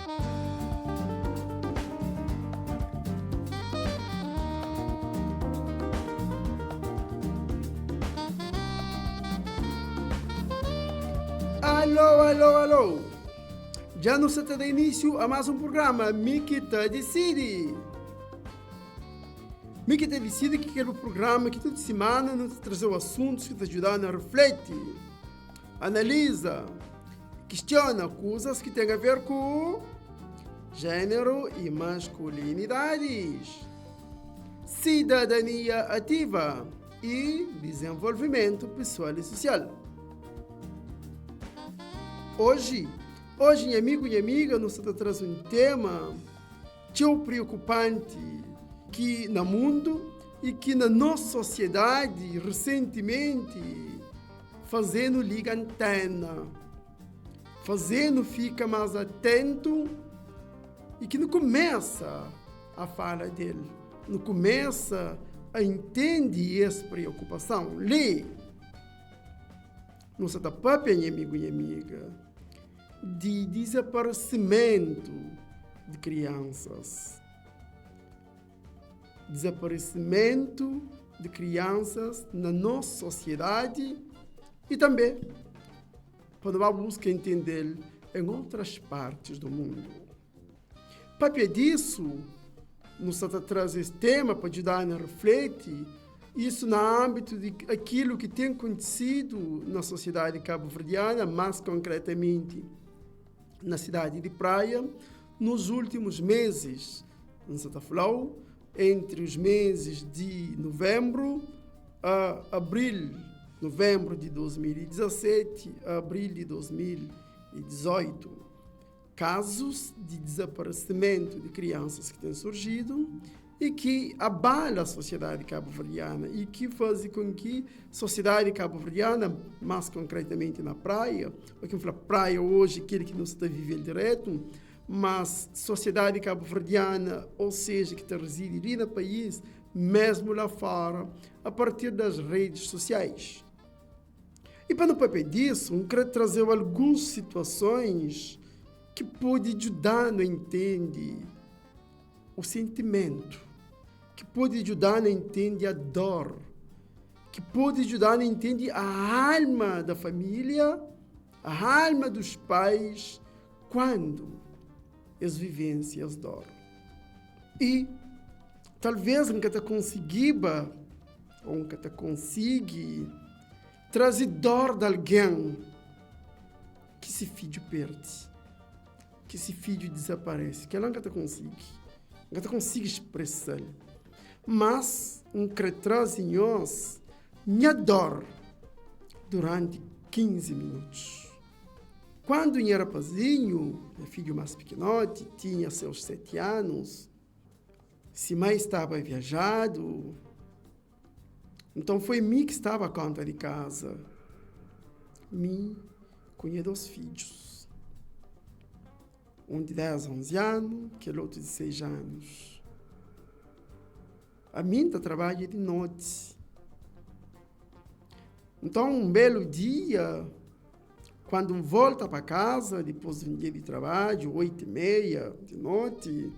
Alô, alô, alô! Já não se está de início a mais um programa Miquita Decide. Miquita Decide que é o programa que toda semana nos traz assuntos que te ajudam a refletir, analisa, questiona coisas que têm a ver com gênero e masculinidades, cidadania ativa e desenvolvimento pessoal e social. Hoje, minha amigo e amiga, nós traz um tema tão preocupante que no mundo e que na nossa sociedade recentemente fazendo liga antena, fazendo fica mais atento e que não começa a falar dele, não começa a entender essa preocupação. Lê, nossa papel, minha amigo e amiga, de desaparecimento de crianças. Desaparecimento de crianças na nossa sociedade e também, quando vamos buscar entender, em outras partes do mundo. Para disso, nos traz esse tema para ajudar a refletir isso no âmbito de aquilo que tem acontecido na sociedade cabo-verdiana, mais concretamente na cidade de Praia, nos últimos meses. Nos falou entre os meses de novembro a abril, novembro de 2017 a abril de 2018, casos de desaparecimento de crianças que têm surgido e que abala a sociedade cabo-verdiana e que faz com que a sociedade cabo-verdiana, mais concretamente na praia, porque eu falo praia hoje, aquele que não está vivendo direto, mas sociedade cabo-verdiana, ou seja, que está reside ali no país, mesmo lá fora, a partir das redes sociais. E para não papel disso, eu quero trazer algumas situações que podem ajudar a entender o sentimento, que pode ajudar a entender a dor, que pode ajudar a entender a alma da família, a alma dos pais, quando eles vivenciam as dor. E talvez nunca te consiga, ou nunca te consiga, trazer dor de alguém que esse filho perde, que esse filho desaparece, que ela nunca te consiga expressar. Mas que traz em nós minha dor durante 15 minutos. Quando eu era rapazinho, meu filho mais pequenote, tinha seus 7 anos, se mãe estava viajado, então foi mim que estava à conta de casa. Mim, com 2 filhos. Um de 10, 11 anos, aquele outro de 6 anos. A minha trabalha de noite. Então, um belo dia, quando volta para casa, depois de um dia de trabalho, 8h30 de noite,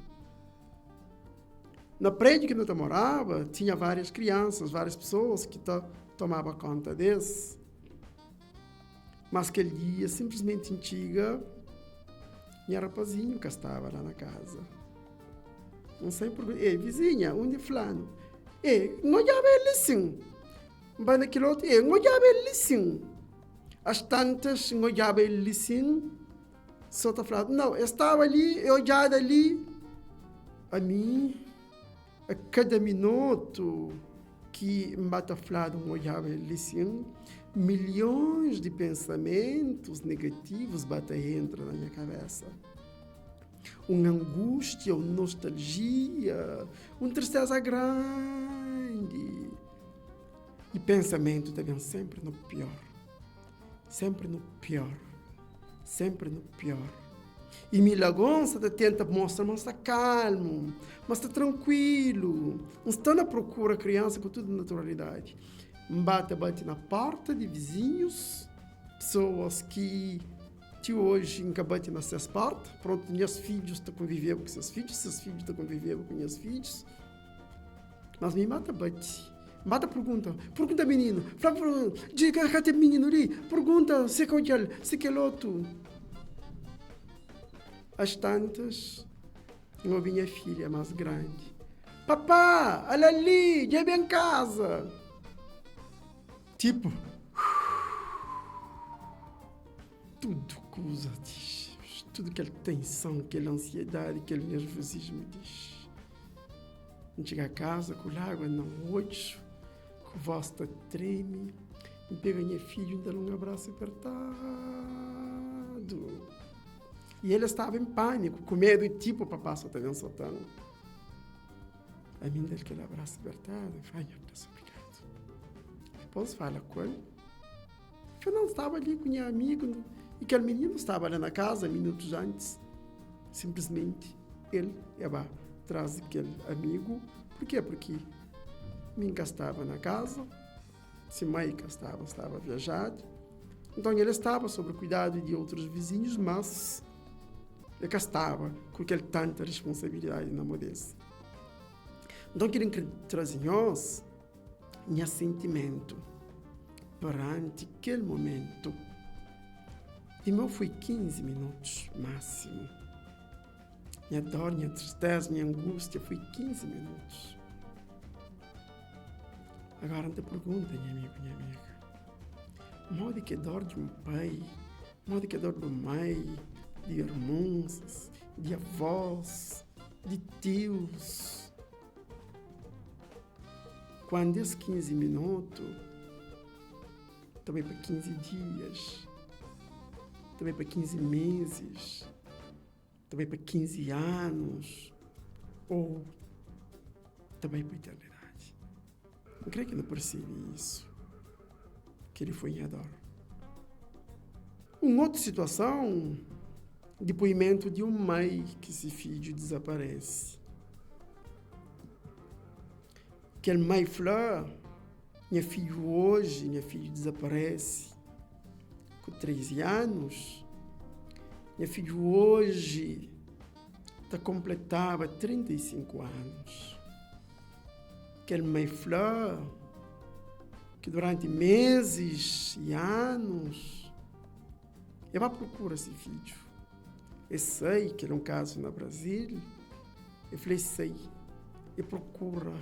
na prédio que eu morava, tinha várias crianças, várias pessoas que tomavam conta deles. Mas aquele dia, simplesmente antiga, minha rapazinho que estava lá na casa. Não sei por quê. Vizinha, onde é fulano? Não já ele sim. Mas naquele outro, não já ele sim. As tantas, não já ele sim. Só está falando, não, eu estava ali, eu já ali. A mim, a cada minuto que me bata falado, não já ele sim, milhões de pensamentos negativos entram na minha cabeça. Uma angústia, uma nostalgia, uma tristeza grande. E pensamento também sempre no pior. Sempre no pior. Sempre no pior. E Milagonça tenta mostrar, mas está calmo, mas está tranquilo. Não está na procura criança com toda naturalidade. Bate na porta de vizinhos, pessoas que tio hoje encabante na sua parte, pronto, meus filhos estão convivendo com seus filhos estão convivendo com meus filhos, mas me mata bate. Mata pergunta menino, diga que tem menino ali, pergunta se que outro. As tantas, uma minha filha mais grande, papá, olha ali, já vem em casa. Tipo, tudo coisa diz, tudo aquela tensão, aquela ansiedade, aquele nervosismo diz. Não chega a casa com água no olho, com a voz está treme, e pega minha filha e dá um abraço apertado. E ele estava em pânico, com medo, e tipo, papá só está soltando. A mim dele aquele abraço apertado, vai, obrigado. Depois fala com ele. Eu não estava ali com meu amigo, e aquele menino estava ali na casa minutos antes. Simplesmente, ele ia traz aquele amigo. Por quê? Porque mim cá estava na casa, se mãe cá estava viajado. Então ele estava sob o cuidado de outros vizinhos, mas ele cá estava com aquela tanta responsabilidade na modéstia. Então querem trazer nós um sentimento perante aquele momento. De meu foi 15 minutos máximo. Minha dor, minha tristeza, minha angústia foi 15 minutos. Agora não te pergunta, minha amiga. Modo que dor de um pai, modo que dor de mãe, de irmãos, de avós, de tios. Quando esses 15 minutos, também para 15 dias, também para 15 meses, também para 15 anos, ou também para a eternidade. Eu creio que não percebe isso, que ele foi em dor. Uma outra situação, depoimento de uma mãe que seu filho desaparece. Aquele mãe flor, minha filho hoje, minha filha desaparece com 13 anos. Minha filha hoje completava 35 anos. Aquele mãe flor que durante meses e anos eu vou procurar esse filho. Eu sei que era um caso no Brasil. Eu falei, sei. Eu procura.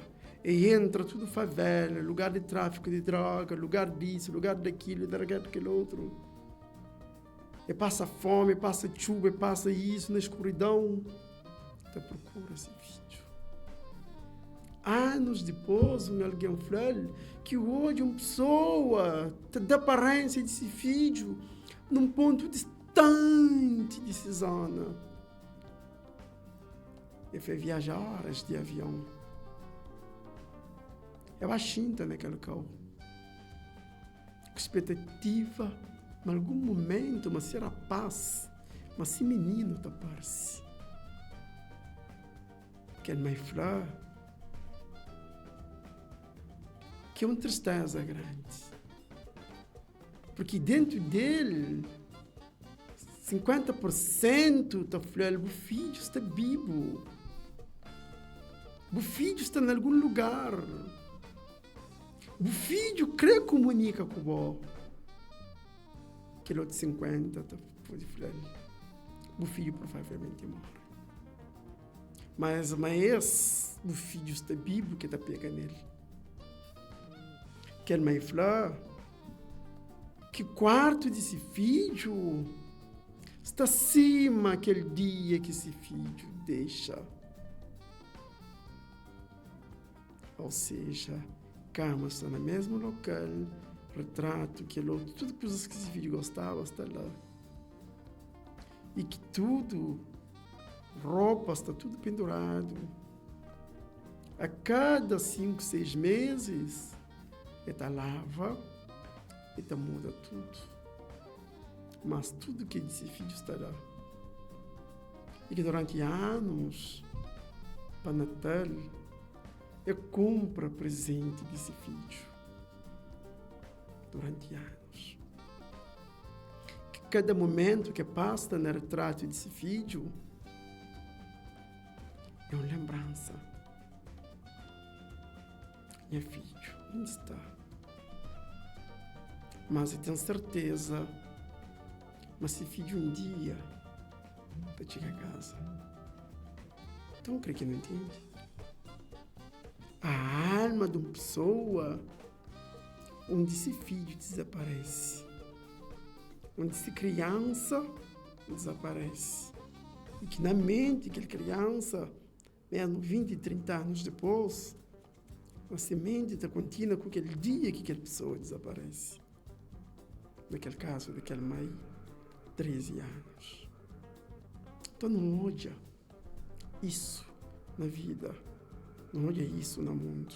E entra tudo favela, lugar de tráfico de droga, lugar disso, lugar daquilo, lugar daquele outro. E passa fome, passa chuva, passa isso na escuridão. Então procura esse vídeo. Anos depois, alguém falou que hoje uma pessoa da aparência desse vídeo num ponto distante dessa zona. E foi viajar horas de avião. Eu achei naquele carro. Com expectativa, em algum momento, mas será paz, mas esse menino tá parece. Que é mais flor, que é uma tristeza grande. Porque dentro dele, 50% da flor, o filho está vivo. O filho está em algum lugar. O filho crê comunica com o vô. Aquele outro 50 foi de flor. O filho provavelmente morre. Mas o filho está vivo que está pegando nele. Aquele mãe flor, que o quarto desse filho está acima aquele dia que esse filho deixa. Ou seja, cama está no mesmo local, retrato, aquele outro, tudo coisas que esse filho gostava está lá. E que tudo, roupa está tudo pendurado. A cada 5, 6 meses, ele lava, ele muda tudo. Mas tudo que esse filho está lá. E que durante anos, para Natal, eu compro presente desse filho. Durante anos. Que cada momento que passa no retrato desse filho é uma lembrança. Meu filho, onde está? Mas eu tenho certeza, mas esse filho um dia vai chegar a casa. Então, eu creio que não entende. A alma de uma pessoa onde esse filho desaparece, onde essa criança desaparece. E que na mente daquela criança, mesmo 20, 30 anos depois, a semente está contínua com aquele dia que aquela pessoa desaparece. Naquele caso, daquela mãe, 13 anos. Então não olha isso na vida, não olha isso no mundo.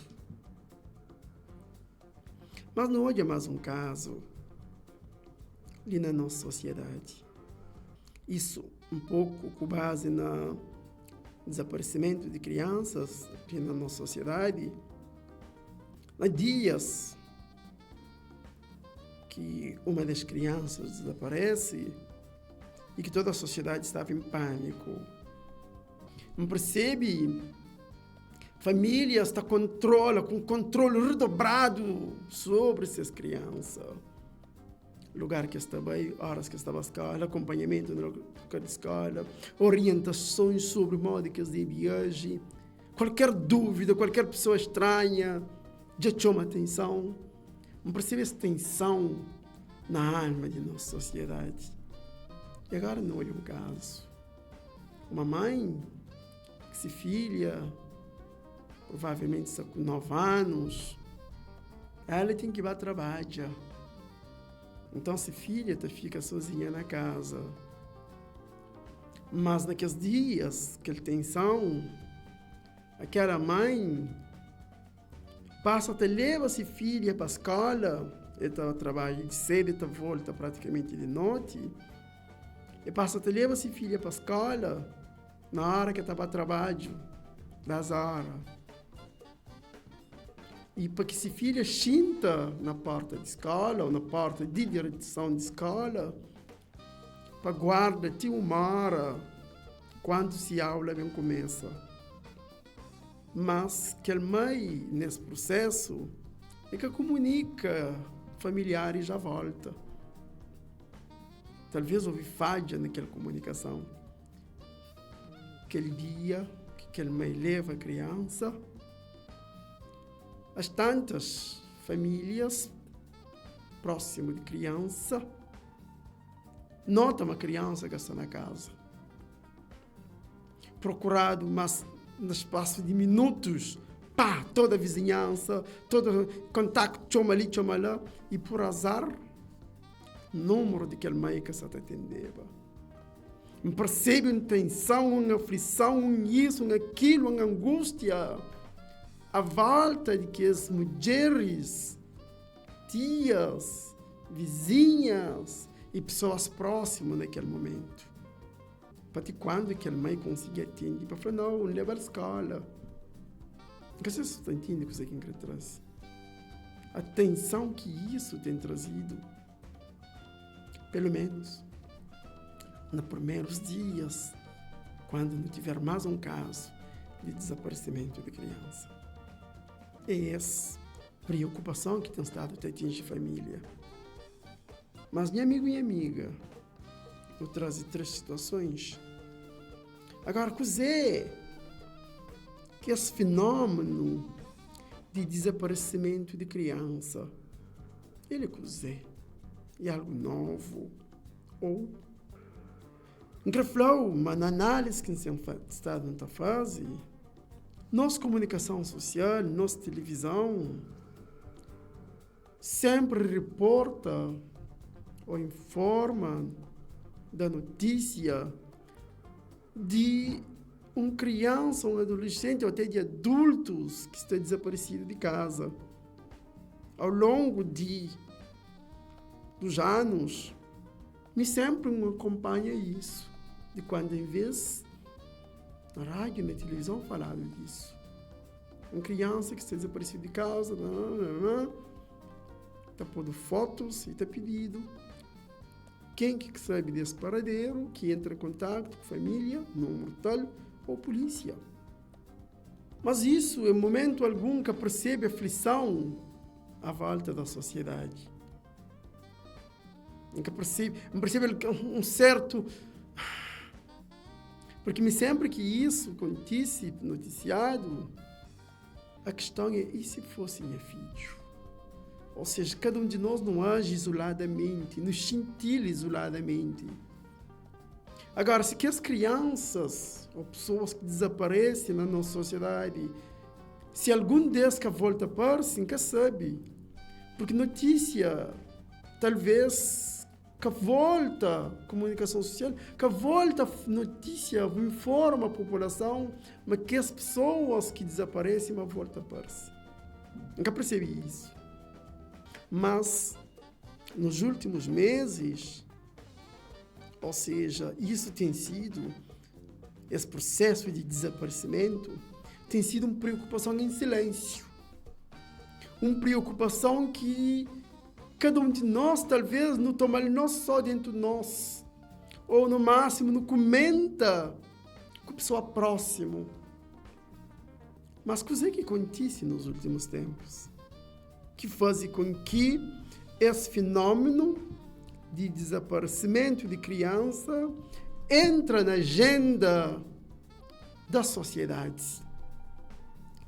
Mas não olha mais um caso ali na nossa sociedade. Isso um pouco com base no desaparecimento de crianças aqui na nossa sociedade. Há dias que uma das crianças desaparece e que toda a sociedade estava em pânico. Não percebe? Família está com controle redobrado sobre essas crianças. Lugar que estava aí, horas que estava à escola, acompanhamento no lugar de escola, orientações sobre o modo que eles devem agir. Qualquer dúvida, qualquer pessoa estranha, já chama atenção. Não percebe essa tensão na alma de nossa sociedade. E agora não olha um caso. Uma mãe que se filha, provavelmente está com 9 anos, ela tem que ir para trabalhar. Então, se filha fica sozinha na casa. Mas naqueles dias, aquela tensão, aquela mãe passa até leva a filha para a escola, ela trabalha de cedo, ela volta praticamente de noite, e passa até leva a filha para a escola, na hora que está para trabalho, das horas. E para que essa filha sinta na porta de escola, ou na porta de direção de escola, para guarda até 1 hora, quando se aula bem começa. Mas que a mãe, nesse processo, é que comunica familiares já volta. Talvez houve falha naquela comunicação. Aquele dia que aquela mãe leva a criança, as tantas famílias próximas de criança notam uma criança que está na casa. Procurado, mas no espaço de minutos, toda a vizinhança, todo contato, chama ali, chama lá, e por azar, o número daquele mãe que se atendeva. Percebe uma tensão, uma aflição, isso, aquilo, uma angústia, a volta de que as mulheres, tias, vizinhas e pessoas próximas naquele momento. Para quando aquela mãe conseguia atender, para falar, não, leva à escola. Vocês estão entendendo o que isso aqui traz? A tensão que isso tem trazido, pelo menos, nos primeiros dias, quando não tiver mais um caso de desaparecimento de criança. É essa preocupação que tem estado a atingir a família. Mas, minha amigo e amiga, eu trago 3 situações. Agora, que esse fenômeno de desaparecimento de criança, ele é algo novo, ou mas na análise que está nesta fase, nossa comunicação social, nossa televisão, sempre reporta ou informa da notícia de uma criança, um adolescente ou até de adultos que estão desaparecidos de casa. Ao longo dos anos, me sempre me acompanha isso, de quando em vez na rádio, na televisão falaram disso. Uma criança que está desaparecida de casa, está pondo fotos e está pedido Quem que sabe desse paradeiro, que entra em contato com a família, número tal, ou polícia. Mas isso, em momento algum, que percebe a aflição à volta da sociedade. Que percebe um certo... Porque sempre que isso acontece, noticiado, a questão é, e se fosse meu filho? Ou seja, cada um de nós não age isoladamente, nos cintila isoladamente. Agora, se que as crianças ou pessoas que desaparecem na nossa sociedade, se algum deles que volta para si, nunca sabe. Porque notícia, talvez, que volta comunicação social, que volta notícia, informa a população, mas que as pessoas que desaparecem, mas voltam para si. Nunca percebi isso. Mas, nos últimos meses, ou seja, isso tem sido, esse processo de desaparecimento, tem sido uma preocupação em silêncio. Uma preocupação que cada um de nós, talvez, não toma não só dentro de nós, ou no máximo não comenta com a pessoa próxima. Mas o que é que acontece nos últimos tempos? Que faz com que esse fenômeno de desaparecimento de criança entra na agenda da sociedade.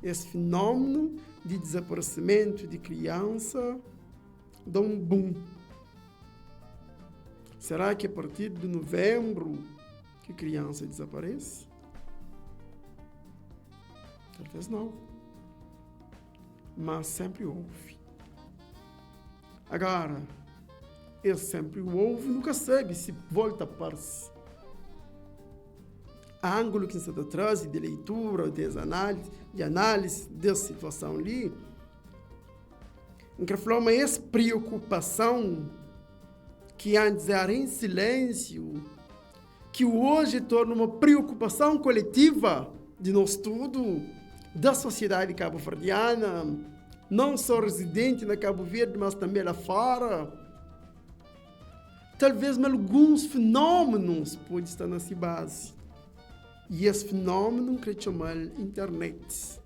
Esse fenômeno de desaparecimento de criança dá um boom. Será que a partir de novembro que criança desaparece? Talvez não. Mas sempre houve. Agora, ele sempre ouve, nunca sabe se volta para si. A ângulo que se traz de leitura, de análise dessa situação ali, em que falou, mas essa preocupação que antes era em silêncio, que hoje torna uma preocupação coletiva de nós tudo, da sociedade cabo-verdiana, não só residente na Cabo Verde, mas também lá fora. Talvez alguns fenômenos podem estar nessa base. E esse fenômeno que chama internet,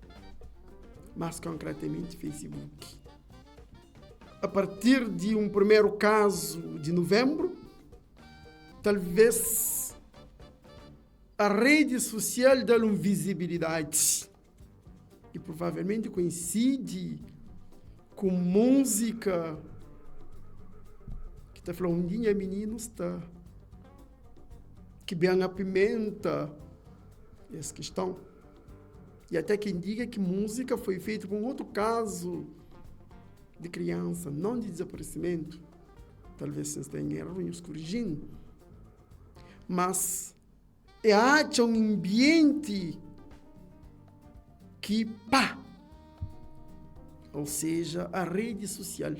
mais concretamente Facebook. A partir de um primeiro caso de novembro, talvez a rede social dá uma visibilidade e provavelmente coincide com música que está falando, menino está, que bem apimenta essa questão. E até quem diga que música foi feita com outro caso de criança, não de desaparecimento, talvez vocês tenham erro e os corrigindo, mas há um ambiente que, ou seja, a rede social.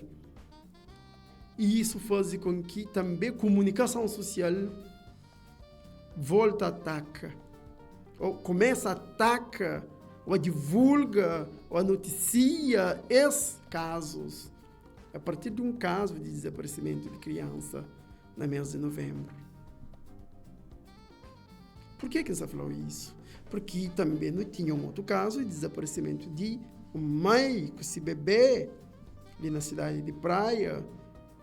E isso faz com que também a comunicação social volta a atacar, ou começa a atacar, ou a divulga, ou a noticia esses casos, a partir de um caso de desaparecimento de criança no mês de novembro. Por que você falou isso? Porque também não tinha um outro caso de desaparecimento de mãe com esse bebê ali na cidade de Praia,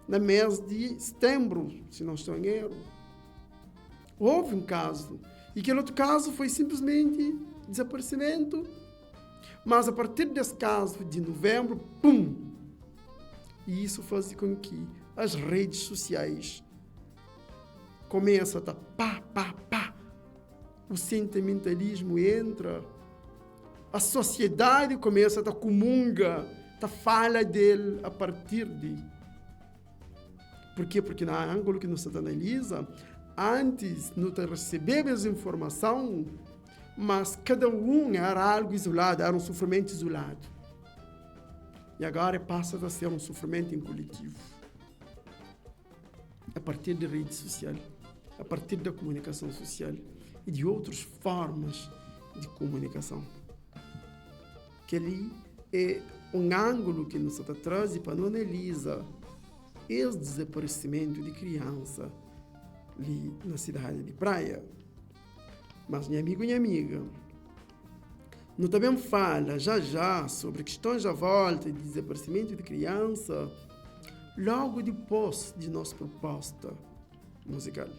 no mês de setembro, se não estou em erro. Houve um caso. E aquele outro caso foi simplesmente desaparecimento. Mas a partir desse caso de novembro, pum! E isso faz com que as redes sociais começam a pá. O sentimentalismo entra. A sociedade começa a comunga, a fala dele a partir de... Por quê? Porque na ângulo que nos analisa, antes não recebemos informação, mas cada um era algo isolado, era um sofrimento isolado. E agora passa a ser um sofrimento em coletivo. A partir da rede social, a partir da comunicação social e de outras formas de comunicação. Que ali é um ângulo que nos traz para não analisar esse desaparecimento de criança ali na cidade de Praia. Mas, minha amigo e minha amiga, não também fala já sobre questões à volta de desaparecimento de criança, logo depois de nossa proposta musical.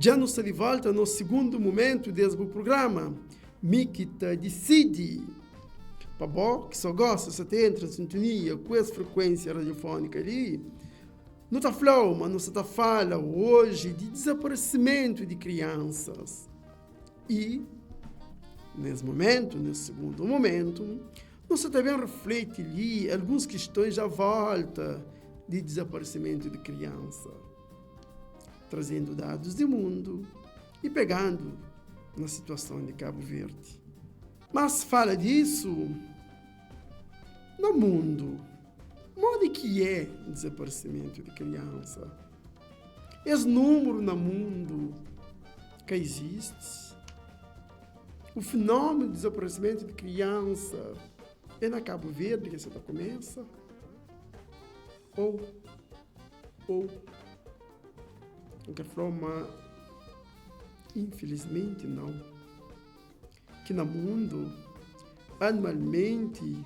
Já nos de volta no segundo momento desse programa, Mikita decide, para bom, que só gosta, se entra em sintonia com essa frequência radiofônica ali, não está falando, mas não está falando hoje de desaparecimento de crianças. E nesse momento, nesse segundo momento, você também reflete ali algumas questões à volta de desaparecimento de criança, trazendo dados do mundo e pegando na situação de Cabo Verde. Mas fala disso no mundo. Modo que é desaparecimento de criança? Esse número no mundo que existe, o fenômeno de desaparecimento de criança é na Cabo Verde que você começa? Ou, de qualquer forma, infelizmente não. Que no mundo, anualmente,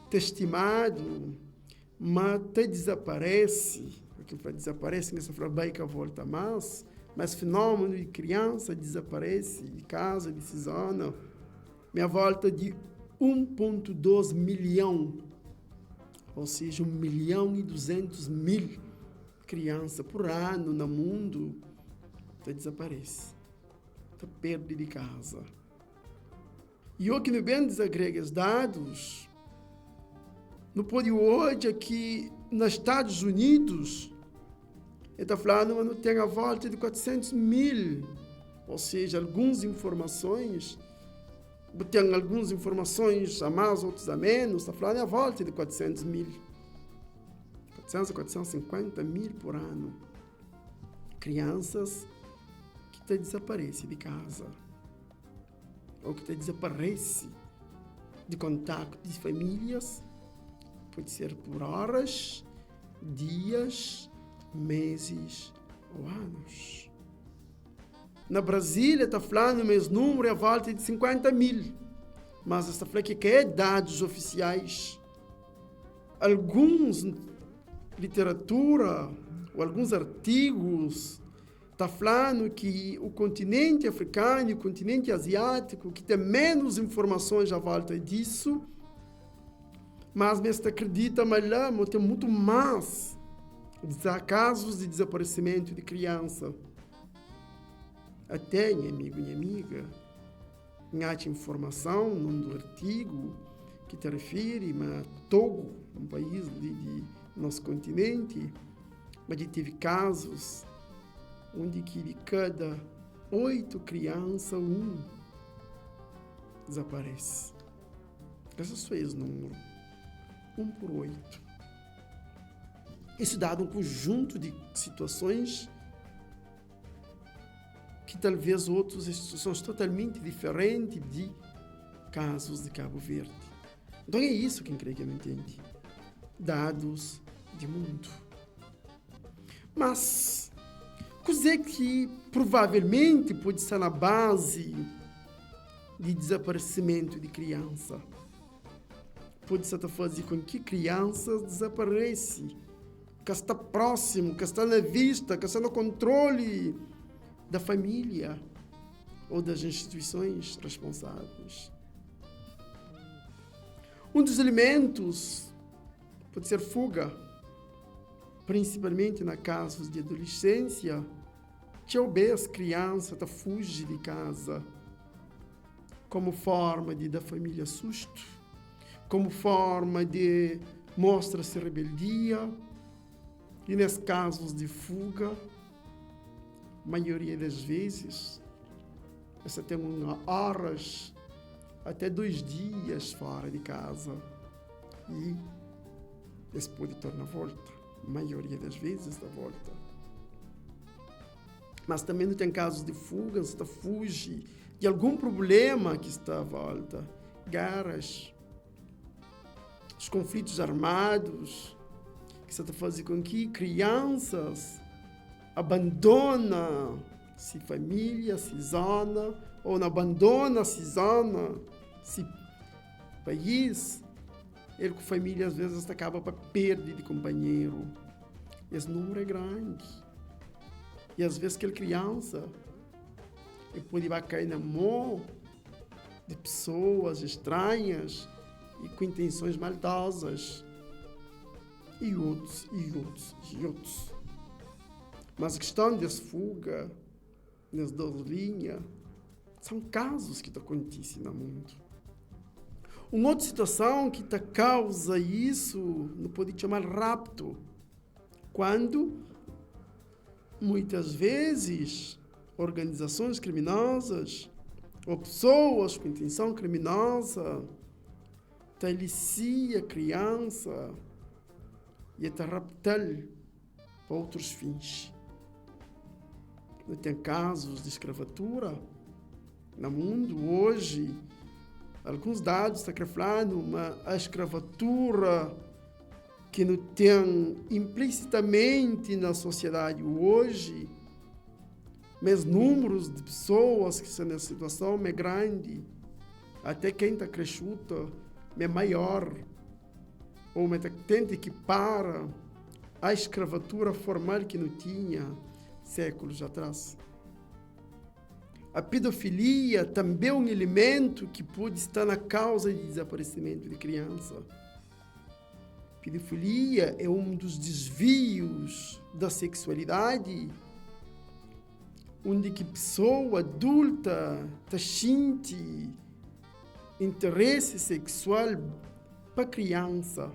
está estimado, mas até desaparece, porque desaparece nessa fabrica volta mais, mas fenômeno de criança desaparece de casa, de zona, minha volta de 1,2 milhão, ou seja, 1.200.000 crianças por ano no mundo, até desaparece, até perde de casa. E o que não bem desagrega os dados, no pode hoje aqui nos Estados Unidos, ele está falando que não tem a volta de 400.000, ou seja, algumas informações, tem algumas informações a mais, outras a menos, está falando a volta de 400.000, 400 a 450.000 por ano. Crianças que desaparecem de casa, ou que desaparecem de contato de famílias, pode ser por horas, dias, meses ou anos. Na Brasília está falando o mesmo número, a volta de 50.000, mas está falando que é dados oficiais. Alguns literatura ou alguns artigos está falando que o continente africano e o continente asiático que tem menos informações à volta disso, mas mesmo acredita, mas lá tem muito mais casos de desaparecimento de criança. Até, minha amigo e minha amiga, há informação num artigo que te refere a Togo, um país de nosso continente, mas teve casos onde que de cada 8 crianças, 1 desaparece. Esse é o número. 1 por 8. Isso dá um conjunto de situações que talvez outras situações totalmente diferentes de casos de Cabo Verde. Então é isso que eu creio que não entende. Dados de mundo. Mas, coisa que provavelmente pode estar na base de desaparecimento de criança. Pode estar fazer com que crianças desaparecem, que está próximo, que está na vista, que está no controle da família ou das instituições responsáveis. Um dos elementos pode ser fuga, principalmente nos casos de adolescência, que as crianças fugem de casa como forma de dar família susto, como forma de mostrar-se rebeldia, e nesses casos de fuga, a maioria das vezes, você tem horas, até 2 dias fora de casa, e depois de tornar a volta, a maioria das vezes da volta. Mas também não tem casos de fuga, você fuge de algum problema que está à volta, guerras, os conflitos armados, que está fazendo com que crianças abandonam-se família, se zona, ou não abandonam-se zona, se país, ele com família às vezes acaba para perder de companheiro. Esse número é grande. E às vezes aquela criança ele pode cair na mão de pessoas estranhas e com intenções maldosas. E outros. Mas a questão dessa fuga, nas 2 linhas, São casos que acontecem no mundo. Uma outra situação que causa isso, não pode chamar rapto, quando muitas vezes organizações criminosas ou pessoas com intenção criminosa alicia a criança e até raptar para outros fins. Não tem casos de escravatura no mundo hoje. Alguns dados estão falando, mas a escravatura que não tem implicitamente na sociedade hoje, mas números de pessoas que estão nessa situação é grande, até quem está crescido é maior, ou tenta equipar a escravatura formal que não tinha séculos atrás. A pedofilia também é um elemento que pode estar na causa de desaparecimento de criança. A pedofilia é um dos desvios da sexualidade, onde que pessoa adulta sente interesse sexual para criança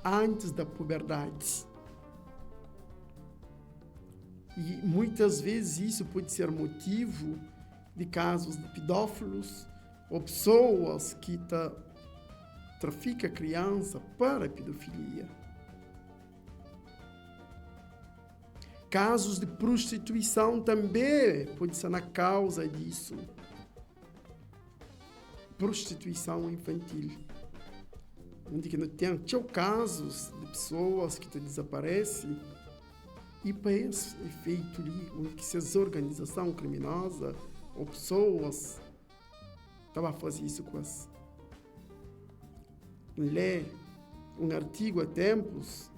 antes da puberdade. E muitas vezes isso pode ser motivo de casos de pedófilos ou pessoas que traficam criança para a pedofilia. Casos de prostituição também pode ser na causa disso. Prostituição infantil. Onde que não tem casos de pessoas que desaparecem. E para esse efeito ali, onde que essas organizações criminosas ou pessoas estavam a fazer isso com as... Lê um artigo há tempos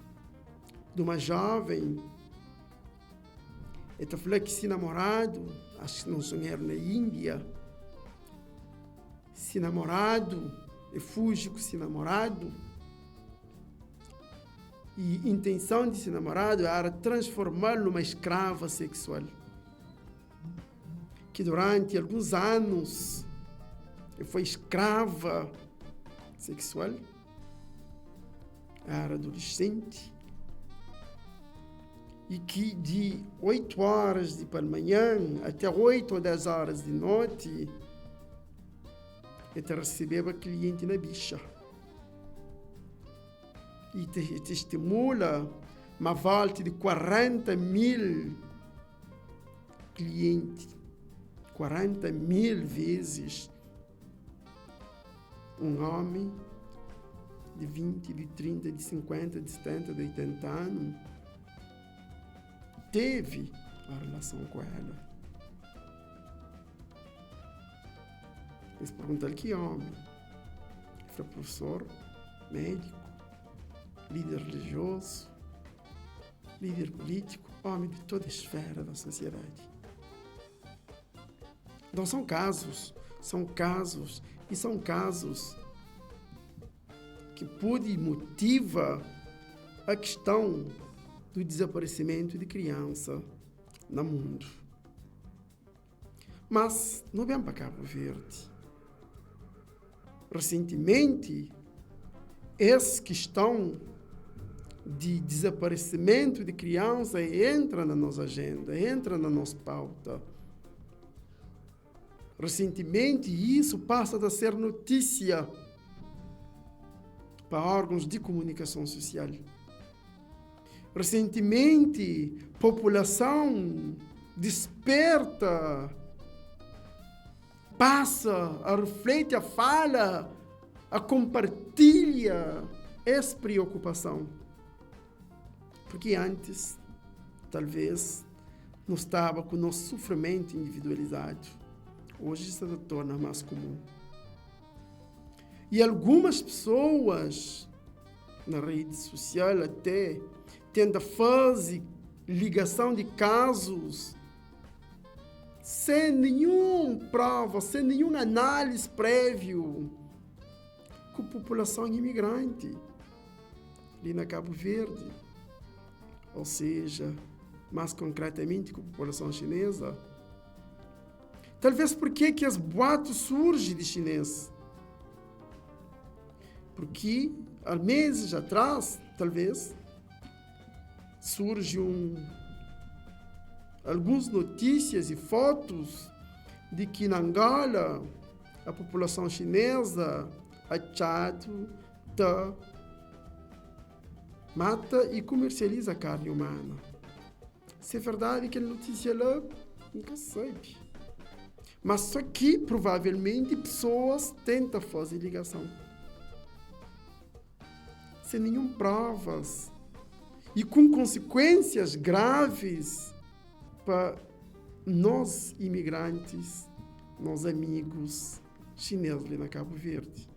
de uma jovem, ela falou que se namorado, acho que não sonhar na Índia, se namorado, e fuge com esse namorado, e a intenção desse namorado era transformá-lo numa escrava sexual. Que durante alguns anos foi escrava sexual, era adolescente, e que de 8 horas de manhã até 8 ou 10 horas de noite, ele recebia cliente na bicha. E te estimula uma volta de 40 mil clientes, 40 mil vezes um homem de 20, de 30, de 50, de 70, de 80 anos teve a relação com ela. Eles perguntaram que homem. Ele foi professor, médico, líder religioso, líder político, homem de toda a esfera da sociedade. Então são casos que pode motivar a questão do desaparecimento de criança no mundo. Mas não vem para Cabo Verde. Recentemente, essa questão de desaparecimento de criança entra na nossa agenda, entra na nossa pauta. Recentemente, isso passa a ser notícia para órgãos de comunicação social. Recentemente, a população desperta, passa a refletir, a fala, a compartilha essa preocupação. Porque antes, talvez, não estava com o nosso sofrimento individualizado. Hoje isso se torna mais comum. E algumas pessoas na rede social até tentam fazer ligação de casos sem nenhuma prova, sem nenhuma análise prévia com a população imigrante ali na Cabo Verde. Ou seja, mais concretamente com a população chinesa. Talvez porque que as boatos surgem de chinês. Porque há meses atrás, talvez, surgem algumas notícias e fotos de que na Angola a população chinesa achado mata e comercializa carne humana. Se é verdade que a notícia lá, nunca sabe. Mas só que provavelmente pessoas tentam fazer ligação. Sem nenhuma provas. E com consequências graves para nós imigrantes, nós amigos chineses ali na Cabo Verde.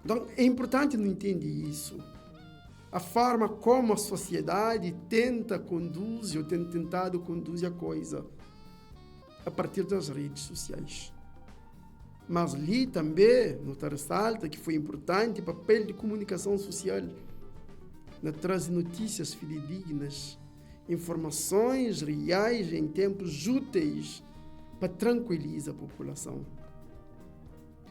Então, é importante não entender isso. A forma como a sociedade tenta conduzir, ou tem tentado conduzir a coisa a partir das redes sociais. Mas ali também, nos ressalta que foi importante o papel de comunicação social na trazer notícias fidedignas, informações reais em tempos úteis para tranquilizar a população.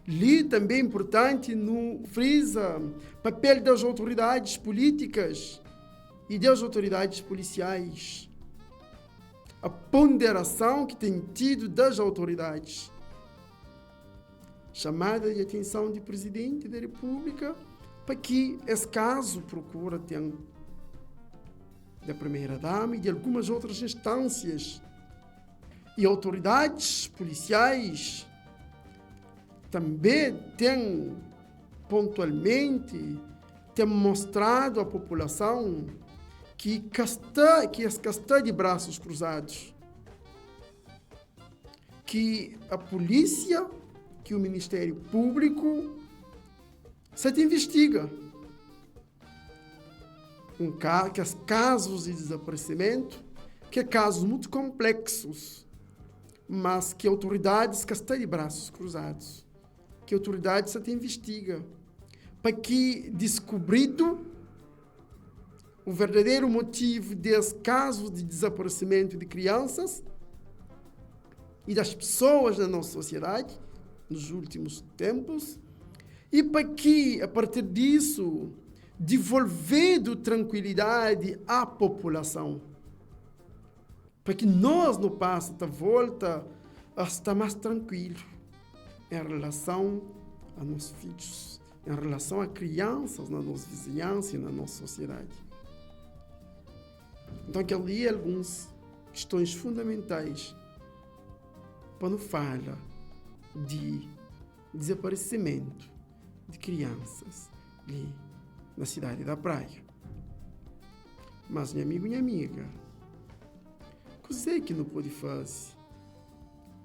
Ali também é importante no frisa papel das autoridades políticas e das autoridades policiais. A ponderação que tem tido das autoridades. Chamada de atenção do Presidente da República para que esse caso procura ter da Primeira-Dama e de algumas outras instâncias. E autoridades policiais também têm pontualmente mostrado à população que está de braços cruzados, que a polícia, que o Ministério Público se investiga que os casos de desaparecimento, que casos muito complexos, mas que autoridades que estão de braços cruzados, que autoridades se investiga para que descobrido o verdadeiro motivo dos casos de desaparecimento de crianças e das pessoas na nossa sociedade nos últimos tempos, e para que, a partir disso, devolvendo tranquilidade à população, para que nós no passo da volta a estar mais tranquilo em relação a nossos filhos, em relação a crianças na nossa vizinhança e na nossa sociedade. Então, que ali algumas questões fundamentais para não falar de desaparecimento de crianças ali na cidade da Praia. Mas, meu amigo e minha amiga, o que é que não pode fazer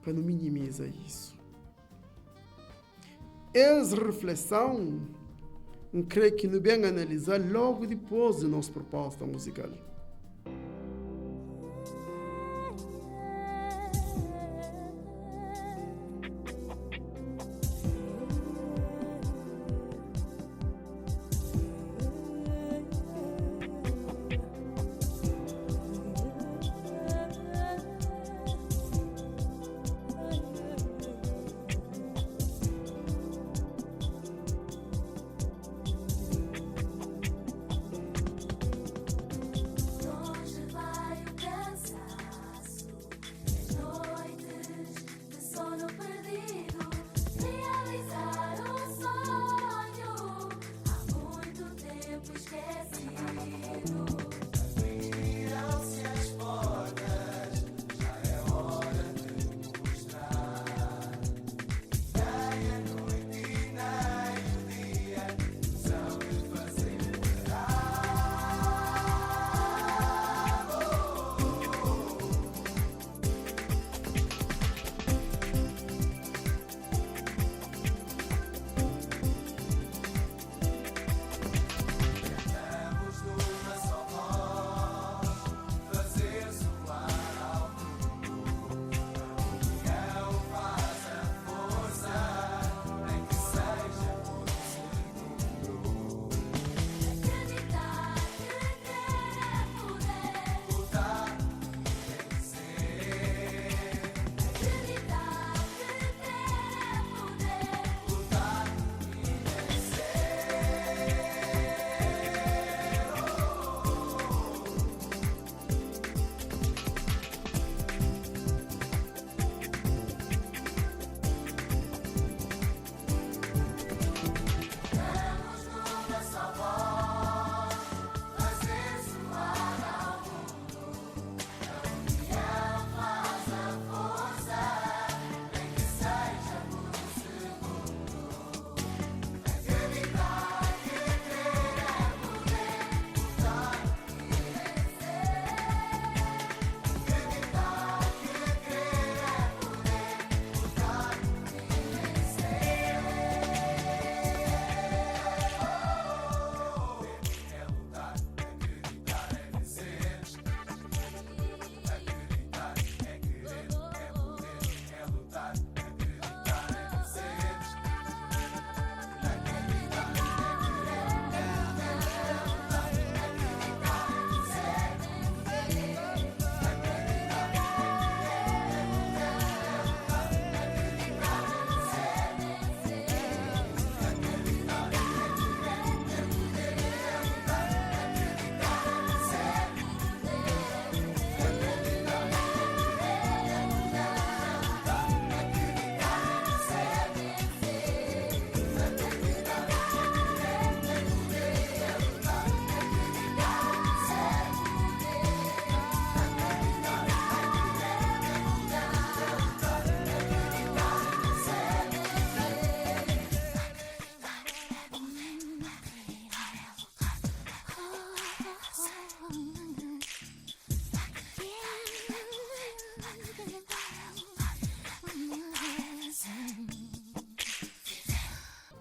para não minimizar isso? Essa reflexão, eu creio que não bem analisar logo depois da nossa proposta musical.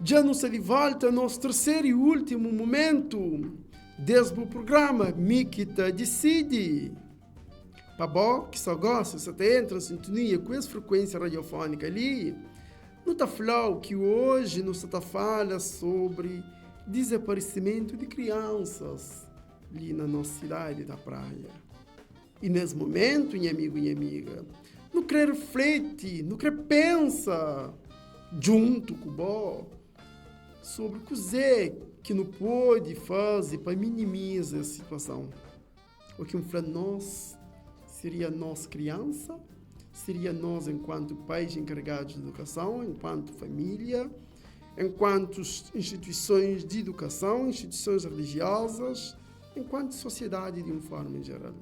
Já nos de volta ao nosso terceiro e último momento, desde o programa Mikita Decide. Para bom, que só gosta, se te entra em sintonia com essa frequência radiofônica ali, não está falando que hoje não se fala sobre desaparecimento de crianças ali na nossa cidade da praia. E nesse momento, minha amigo e amiga, não quer refletir, não quer pensar junto com o bom sobre o que não pode fazer para minimizar a situação. O que para nós seria nossa criança, seria nós enquanto pais encarregados de educação, enquanto família, enquanto instituições de educação, instituições religiosas, enquanto sociedade de uma forma geral.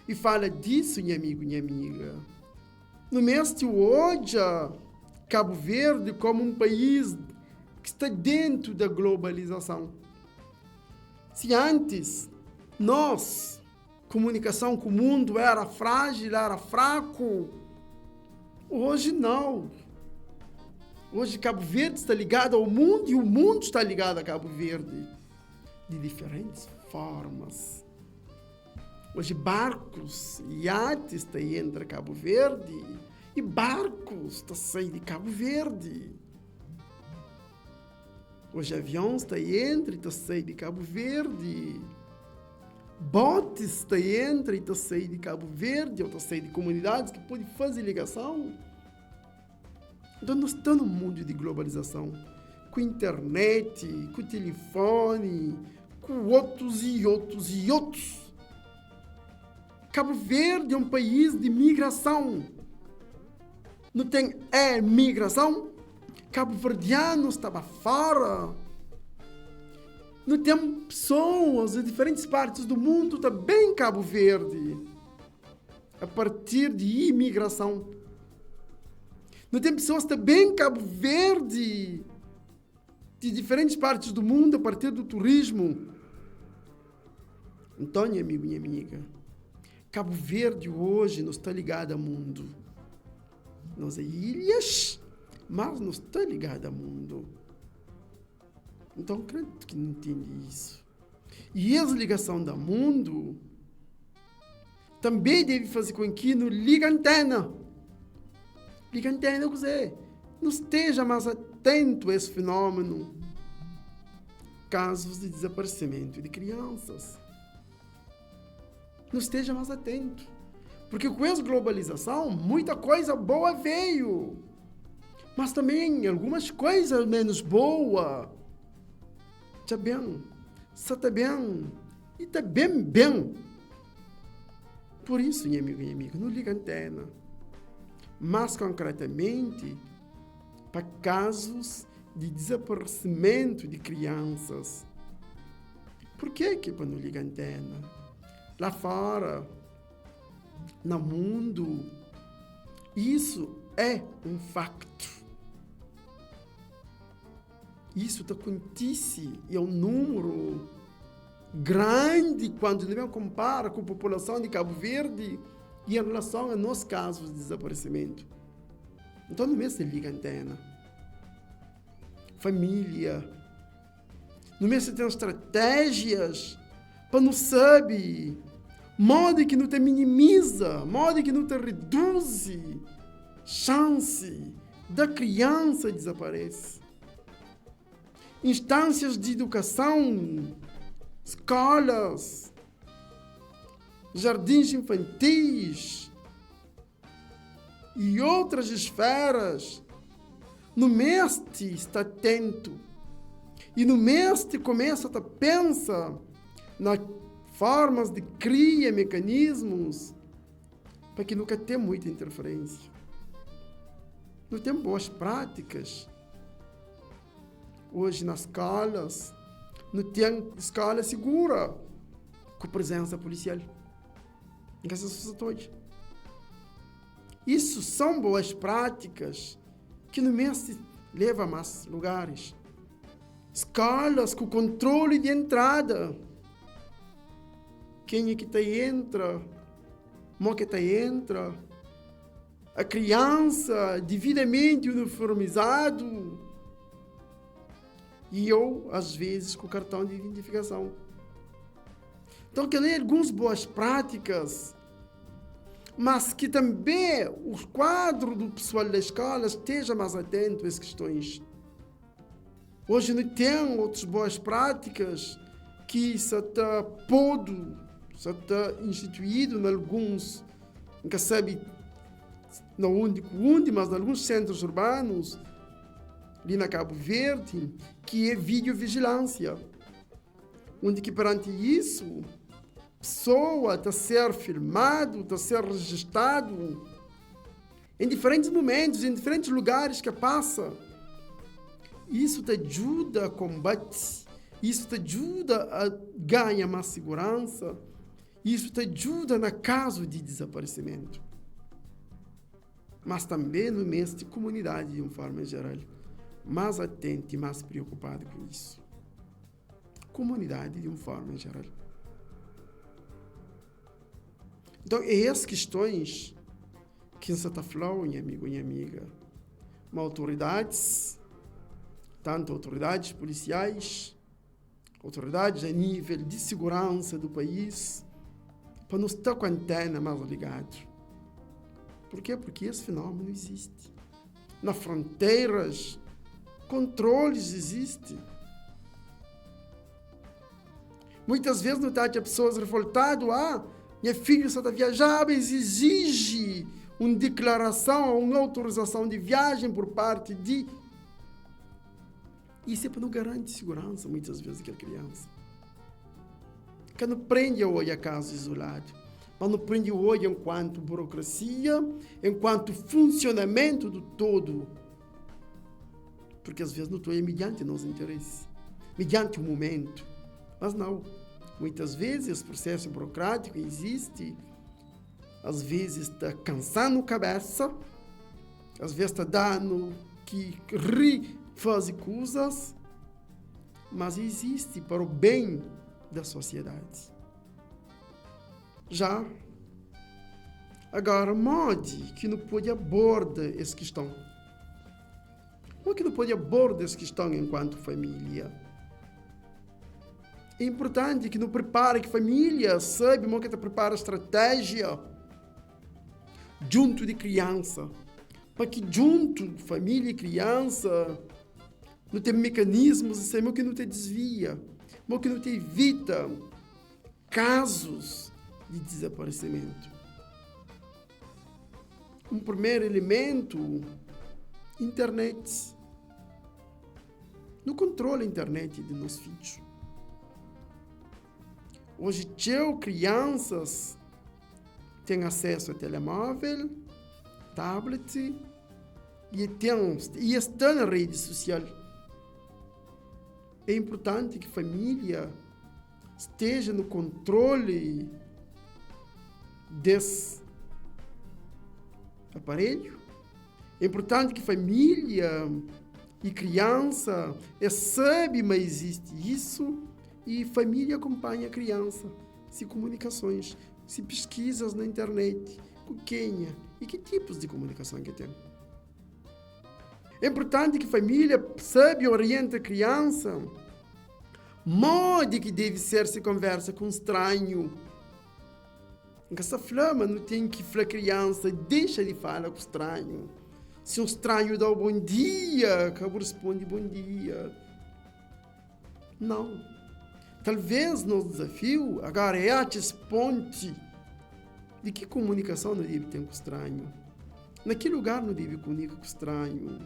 E fala disso, minha amigo e minha amiga. No mês de hoje, Cabo Verde como um país que está dentro da globalização. Se antes nós, comunicação com o mundo era frágil, era fraco, hoje não. Hoje Cabo Verde está ligado ao mundo e o mundo está ligado a Cabo Verde de diferentes formas. Hoje barcos, iates estão entre Cabo Verde e barcos estão saindo de Cabo Verde. Hoje aviões estão entre e estão saindo de Cabo Verde. Botes estão entre e estão saindo de Cabo Verde ou estão saindo de comunidades que podem fazer ligação. Então nós estamos num mundo de globalização, com internet, com telefone, com outros e outros e outros. Cabo Verde é um país de migração. Não tem migração? Cabo-verdianos estavam fora. Não tem pessoas de diferentes partes do mundo também em Cabo Verde. A partir de imigração. Não tem pessoas também em Cabo Verde de diferentes partes do mundo a partir do turismo. Então, meu amigo e minha amiga, Cabo Verde hoje não está ligado ao mundo. Nós é ilhas, mas não está ligado ao mundo. Então, creio que não entende isso. E essa ligação do mundo também deve fazer com que não liga a antena. Liga a antena, quer dizer, não esteja mais atento a esse fenômeno. Casos de desaparecimento de crianças. Não esteja mais atento. Porque com essa globalização, muita coisa boa veio. Mas também algumas coisas menos boas. Está bem. Está bem. E está bem, bem. Por isso, meu amigo e amigo, não liga a antena. Mas, concretamente, para casos de desaparecimento de crianças. Por que não liga a antena? Lá fora, no mundo, isso é um facto. Isso acontece e é um número grande quando não compara com a população de Cabo Verde e em relação a nossos casos de desaparecimento. Então, não é se liga a antena. Família. Não é se tem estratégias para não saber, modo que não te minimiza, modo que não te reduz chance da criança desaparecer. Instâncias de educação, escolas, jardins infantis e outras esferas, no mestre está atento e no mestre começa a pensar nas formas de criar mecanismos para que nunca tenha muita interferência. Não tem boas práticas. Hoje nas escolas, não tem escola segura com presença policial. Essas situações. Isso são boas práticas que no mês leva a mais lugares. Escolas com controle de entrada. Quem é que entra? Como que entra? A criança devidamente uniformizado. E eu, às vezes, com o cartão de identificação. Então, que nem algumas boas práticas, mas que também o quadro do pessoal da escola esteja mais atento a essas questões. Hoje não tem outras boas práticas que se está instituído em alguns, nunca sabe não onde, mas em alguns centros urbanos, ali na Cabo Verde, que é videovigilância, onde que perante isso, pessoa está a ser filmado, está a ser registrado em diferentes momentos, em diferentes lugares que passa. Isso te ajuda a combater, isso te ajuda a ganhar mais segurança, isso te ajuda no caso de desaparecimento. Mas também no mês de comunidade, de uma forma geral, mais atento e mais preocupado com isso. Comunidade, de uma forma geral. Então, é essas questões que você está falando, minha amigo e amiga. Mas autoridades, tanto autoridades policiais, autoridades a nível de segurança do país, para não estar com a antena mais ligada. Por quê? Porque esse fenômeno existe. Nas fronteiras, controles existem. Muitas vezes não está as pessoas revoltadas, minha filha só está viajando, mas exige uma declaração, uma autorização de viagem por parte de... Isso é para não garantir segurança, muitas vezes, daquela criança. Que não prende o olho a caso isolado, mas não prende o olho enquanto burocracia, enquanto funcionamento do todo. Porque às vezes não estou mediante nosso interesse, mediante o momento. Mas não. Muitas vezes esse processo burocrático existe, às vezes está cansando a cabeça, às vezes está dando que fazer coisas, mas existe para o bem da sociedade. Já agora, modo que não pode abordar essa questão. Como que não pode abordar essa questão enquanto família? É importante que não prepare que família sabe como que te prepara estratégia junto de criança, para que junto família e criança não tem mecanismos de saber que não te desvia, que não te evita casos de desaparecimento. Um primeiro elemento, internet. No controle da internet de nossos filhos. Hoje, crianças têm acesso a telemóvel, tablet e estão na rede social. É importante que a família esteja no controle desse aparelho. É importante que a família e criança saibam, mas existe isso, e família acompanha a criança, se comunicações, se pesquisas na internet, com quem e que tipos de comunicação que tem. É importante que a família saiba e oriente a criança, modo que deve ser se conversa com um estranho. Essa flama não tem que falar a criança, deixa de falar com o estranho. Se um estranho dá um bom dia, acaba responde bom dia. Não. Talvez nosso desafio agora é esse ponte de que comunicação não deve ter com o estranho. Naquele lugar não deve comunicar com o estranho.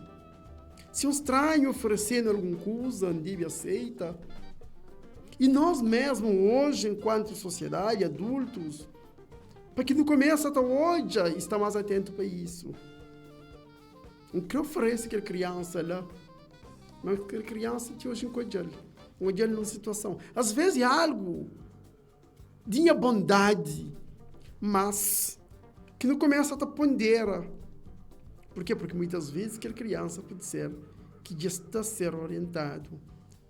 Se um estranho oferecendo alguma coisa, não deve aceitar. E nós mesmos hoje, enquanto sociedade, adultos, para que não comece até hoje, está mais atento para isso. O que oferece aquela criança lá? Mas aquela criança que hoje encontra numa situação. Às vezes é algo de bondade, mas que não começa a pondera. Por quê? Porque muitas vezes aquela criança pode ser que já está a ser orientado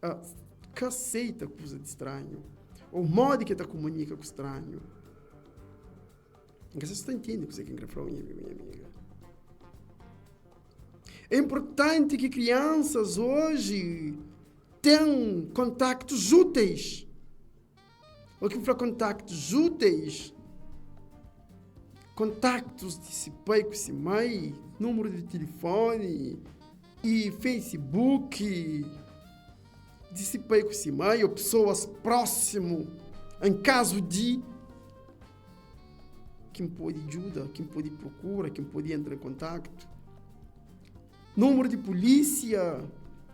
a que aceita coisa de estranho, ou o modo que está comunica com o estranho. Você está entendendo o que você quer falar, minha amiga? É importante que crianças hoje tem contactos úteis. O que fala contactos úteis? Contactos de se pai com se mãe, número de telefone e Facebook, de se pai com se mãe, ou pessoas próximas, em caso de quem pode ajuda, quem pode procura, quem pode entrar em contato. Número de polícia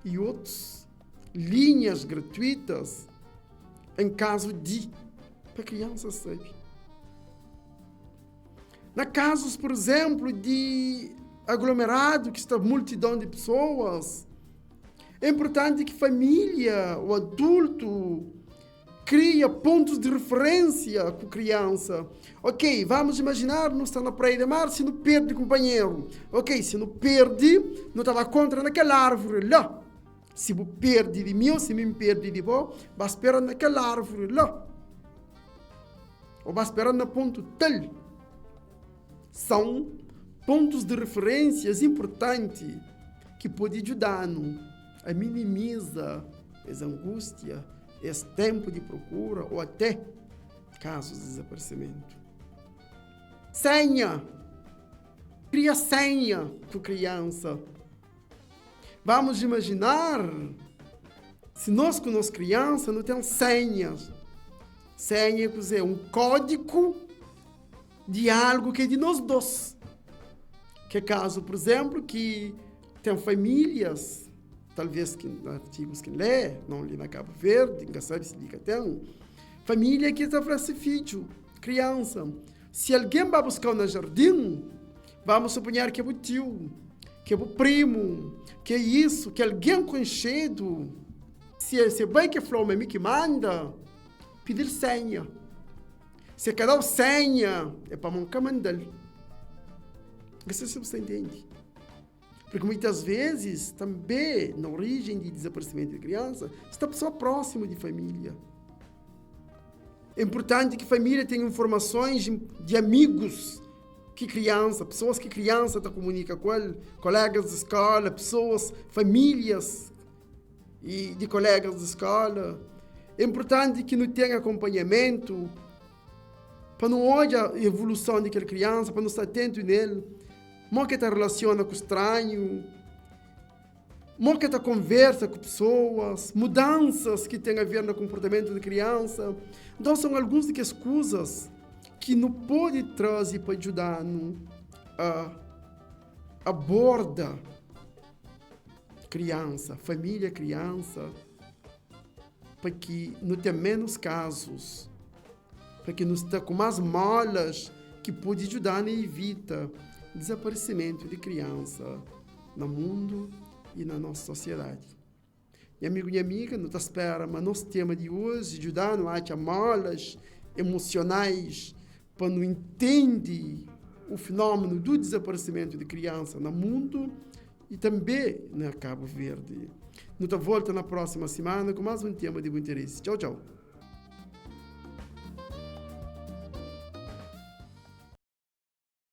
e outros. Linhas gratuitas em caso de, para criança sabe. Na casos, por exemplo, de aglomerado, que está multidão de pessoas, é importante que família, o adulto, cria pontos de referência com a criança. Ok, vamos imaginar, não está na praia de mar, se não perde companheiro. Ok, se não perde, não está lá contra naquela árvore lá. Se você perde de mim ou se me perde de você, vai esperar naquela árvore lá. Ou vai esperar no ponto tal. São pontos de referências importantes que podem ajudar-nos a minimizar essa angústia, esse tempo de procura ou até casos de desaparecimento. Senha. Cria senha com a criança. Vamos imaginar, se nós com nossa criança não temos senhas. Senha é um código de algo que é de nós dois. Que é caso, por exemplo, que tem famílias, talvez que artigos que lê, não lê na Cabo Verde, nunca sabe se liga tem, família que está para esse filho, criança. Se alguém vai buscar no jardim, vamos suponhar que é o tio, que é o primo, que é isso, que alguém conhecido, se vai que falou a mim que manda, pedir senha. Se cada senha, é para mancar mandar. Isso você entende. Porque muitas vezes, também, na origem de desaparecimento de criança, está a pessoa próxima de família. É importante que a família tenha informações de amigos que criança, pessoas que criança está comunica com ele, colegas de escola, pessoas, famílias e de colegas de escola. É importante que não tenha acompanhamento, para não olhar a evolução daquela criança, para não estar atento nele. Como que está relaciona com o estranho, como que está conversa com pessoas, mudanças que têm a ver no comportamento da criança. Então, são algumas das coisas que não pode trazer para ajudar-nos a abordar criança, família criança, para que não tenha menos casos, para que não esteja com mais molas que pode ajudar a evitar desaparecimento de criança no mundo e na nossa sociedade. Meu amigo e amiga, não te espera, mas nosso tema de hoje ajudar a achar molas emocionais para não entender o fenômeno do desaparecimento de criança no mundo e também na Cabo Verde. Nos volta na próxima semana com mais um tema de bom interesse. Tchau, tchau.